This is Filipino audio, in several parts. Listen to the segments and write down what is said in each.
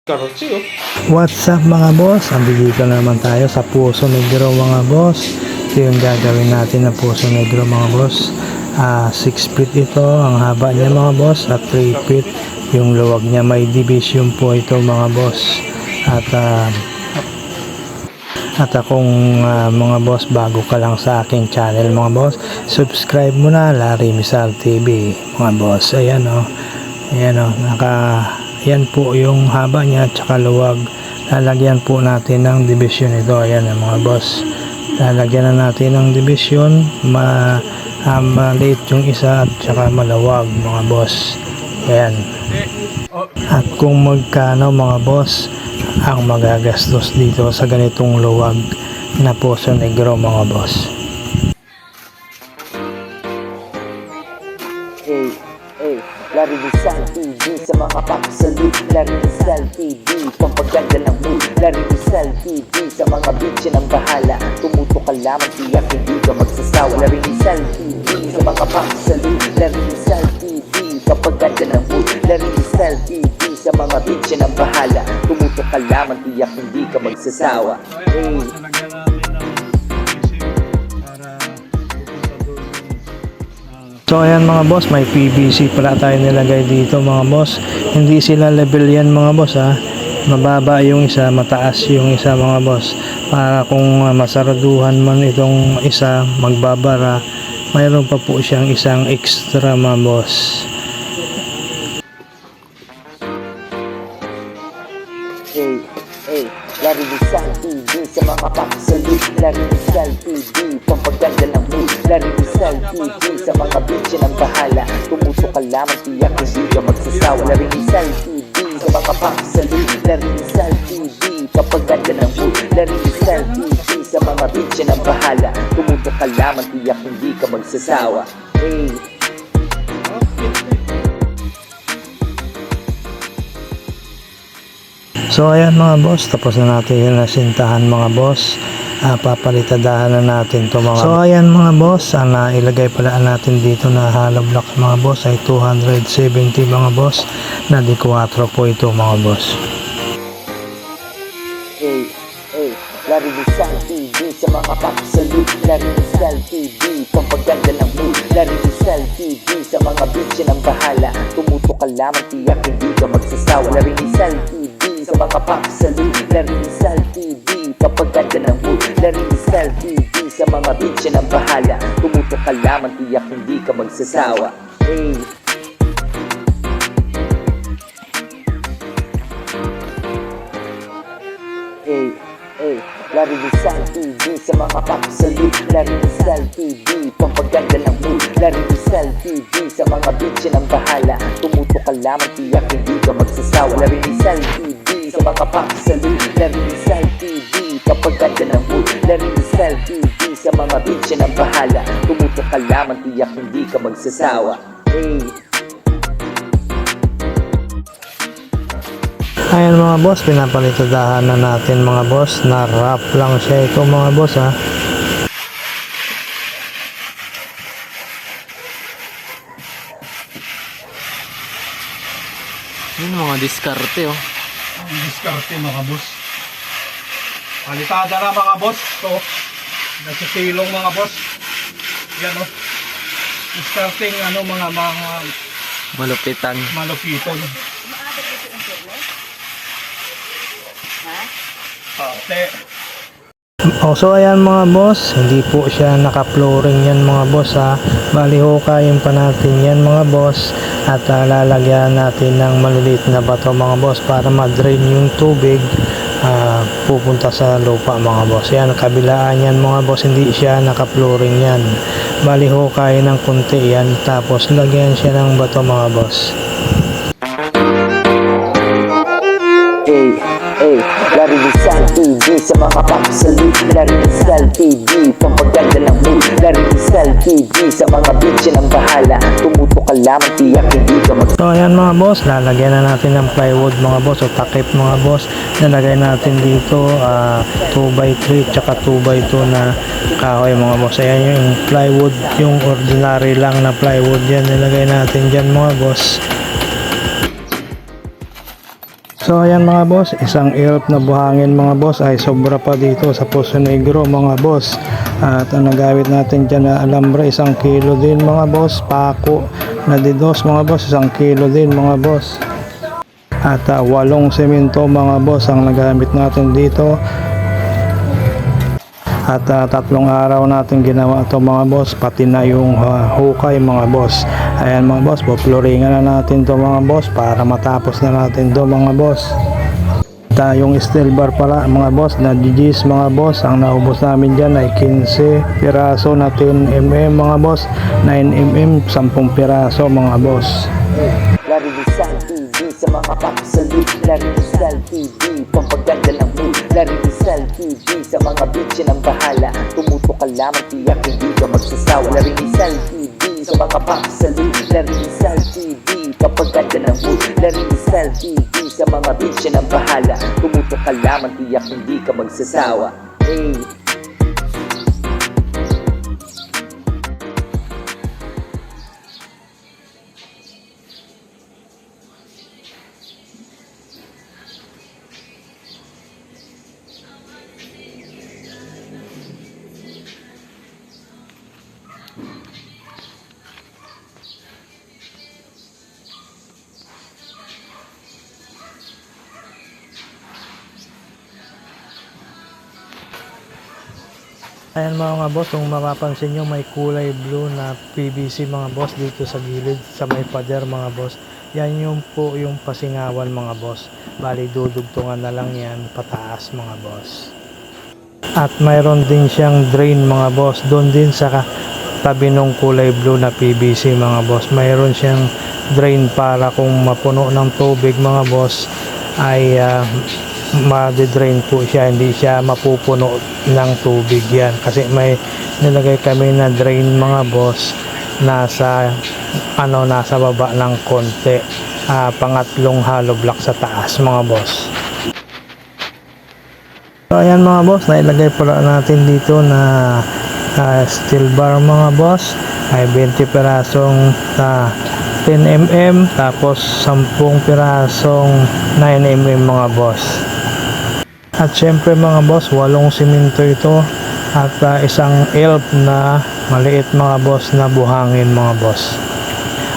Karotsi, oh. What's up mga boss? Andito na naman tayo sa Puso Negro mga boss. Ito yung gagawin natin na Puso Negro mga boss. 6 feet ito ang haba niya mga boss at 3 feet yung luwag niya. May division po ito mga boss. At akong mga boss, bago ka lang sa aking channel mga boss, subscribe mo na, Larry Misal TV mga boss. Ayan o, yan po yung haba niya at saka luwag. Lalagyan po natin ng division ito. Ayan mga boss, lalagyan na natin ng division. Maliit yung isa at saka malawag mga boss. Ayan. At kung magkano mga boss ang magagastos dito sa ganitong luwag na Puso Negro mga boss? Larry Misal TV sa mga paksalit. Larry Misal TV, pampaganda ng mood. Larry Misal TV sa mga bitch ng bahala. Tumuto ka lamang, tiyak hindi ka magsasawa. Larry Misal TV sa mga paksalit. Larry Misal TV, pampaganda ng mood. Larry Misal TV sa mga bitch ng bahala. Tumuto ka lamang, tiyak hindi ka magsasawa. So ayan mga boss, may PVC pala tayo nilagay dito mga boss. Hindi sila level yan mga boss ha. Mababa yung isa, mataas yung isa mga boss. Para kung masaraduhan man itong isa, magbabara, mayroon pa po siyang isang extra mga boss. Larry Misal TV sa mga paksalit. Larry Misal TV, pampaganda ng mood. Larry Misal TV sa mga bitch ng bahala. Tumuto ka lamang, tiyak hindi ka magsasawa. Larry Misal TV sa mga paksalit. Larry Misal TV, pampaganda ng mood. Larry Misal TV sa mga bitch ng bahala. Tumuto ka lamang, tiyak hindi ka magsasawa. So ayan mga boss, tapos na natin yung nasintahan mga boss. Papalitadahan na natin to mga. So ayan mga boss, ilagay pala natin dito na hollow block mga boss ay 270 mga boss na D4 po ito mga boss. Larry Misal TV sa mga paksalit. Larry Misal TV, pampaganda ng mood. Larry Misal TV sa mga bitch ng bahala. Tumuto ka lamang, tiyak hindi ka magsasawa. Larry Misal TV sa mga paksalit. Larry Misal TV, pampaganda ng mood. Larry Misal TV sa mga bitch ng bahala. Tumuto ka lamang, tiyak hindi ka magsasawa. Larry Misal TV sa mga paksalit. Larry Misal TV, pampaganda ng mood. Larry Misal TV sa mga bitch ng bahala. Tumuto ka lamang, tiyak hindi ka magsasawa. Larry Misal TV sa mga paksalit. Larry Misal TV, pampaganda ng mood. Larry Misal TV sa mga bitch ng bahala. Tumuto ka lamang, tiyak hindi ka magsasawa. Ayan mga boss, pinapalitadahan na natin mga boss. Na wrap lang siya ito mga boss ha. Yun mga diskarte, oh. Ang diskarte mga boss. Palitada na mga boss. So, nasa silong mga boss. Yan o. Diskarting mga Malupitan. malupiton. Ate. So ayan mga boss, hindi po siya naka-flooring yan mga boss ha. Bali hukayin pa natin yan mga boss. At lalagyan natin ng maliliit na bato mga boss para ma-drain yung tubig pupunta sa lupa mga boss. Yan, kabilaan yan mga boss, hindi siya naka-flooring yan. Bali hukayin ng kunti yan, tapos lagyan siya ng bato mga boss. Larry Misal TV sa mga paksalit. Larry Misal TV, pampaganda ng mood. Larry Misal TV sa mga bitch ng bahala. Tumuto ka lamang, tiyak hindi ka magsasawa. So ayan mga boss, lalagyan na natin ng plywood mga boss o takip mga boss. Nalagay natin dito 2x3 tsaka 2x2 na kahoy mga boss. Ayan yung plywood, yung ordinary lang na plywood yan, nilagay natin dyan mga boss. So ayan mga boss, isang ilp na buhangin mga boss ay sobra pa dito sa Poso Negro mga boss. At ang nagamit natin dyan na alambre, 1 kilo din mga boss. Pako na didos mga boss, 1 kilo din mga boss. At 8 semento mga boss ang nagamit natin dito. At 3 araw natin ginawa ito mga boss, pati na yung hukay mga boss. Ayan mga boss, poploringan na natin to mga boss para matapos na natin to mga boss. Yung steel bar pala mga boss na GGs mga boss, ang naubos namin dyan ay 15 piraso na 10mm mga boss, 9mm 10 piraso mga boss. Larry Rizal TV sa mga papasalit. Larry Rizal TV, pampaganda ng mood. Larry Rizal TV sa mga bitch ng bahala. Tumutok ka lamang, tiyak hindi ka magsasawa. Larry Rizal TV sa mga papasalit. Larry Rizal TV, pampaganda ng mood. Larry Rizal TV sa mga bitch ng bahala. Tumutok ka lamang, tiyak hindi ka magsasawa. Hey. Ayan mga boss, kung mapapansin nyo may kulay blue na PVC mga boss dito sa gilid sa may pader mga boss. Yan yung po yung pasingawan mga boss. Bali dudugtungan na lang yan pataas mga boss. At mayroon din siyang drain mga boss doon din sa tabi ng kulay blue na PVC mga boss. Mayroon siyang drain para kung mapuno ng tubig mga boss ay ma-drain po siya, hindi siya mapupuno ng tubig yan kasi may nilagay kami na drain mga boss nasa baba ng konti, pangatlong hollow block sa taas mga boss. So ayan mga boss, nailagay pala natin dito na steel bar mga boss ay 20 pirasong 10mm tapos 10 pirasong 9mm mga boss. At syempre mga boss, 8 simento ito at isang ilp na maliit mga boss na buhangin mga boss.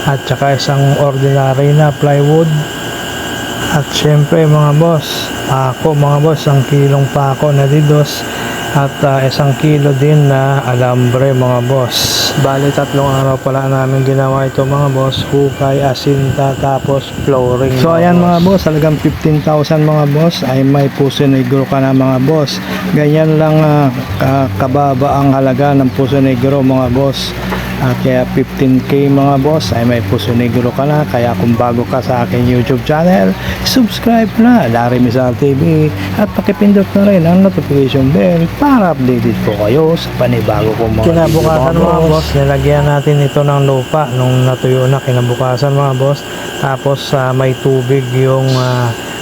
At saka isang ordinary na plywood. At syempre mga boss, pako mga boss, 1 kilong pako na didos at 1 kilo din na alambre mga boss. Bali 3 araw pala namin ginawa ito mga boss, hukay, asinta, tapos flooring. So ayan mga boss, halagang 15,000 mga boss ay may Poso Negro ka na mga boss. Ganyan lang kababa ang halaga ng Poso Negro mga boss. Kaya 15k mga boss ay may Poso Negro ka na. Kaya kung bago ka sa aking YouTube channel, subscribe na Larry Rizal TV at pakipindot na rin ang notification bell para updated po kayo sa panibago kong mga Kinabukasan mga boss, nilagyan natin ito ng lupa nung natuyo na kinabukasan mga boss. Tapos may tubig yung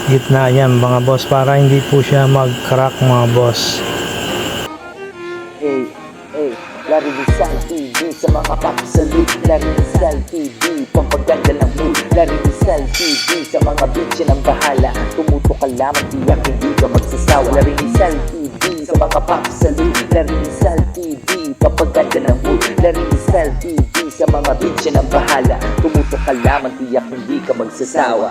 gitna yan mga boss para hindi po siya mag-crack mga boss. Larry Rizal TV sa mga papasalit. Larry Rizal TV, pampaganda ng mood. Larry Rizal TV sa mga bitch ng bahala. Tumutok ka lamang, tiyak hindi ka magsasawa. Larry Rizal TV sa mga papasalit. Larry Rizal TV, pampaganda ng mood. Larry Rizal TV sa mga bitch ng bahala. Tumutok ka lamang, tiyak hindi ka magsasawa.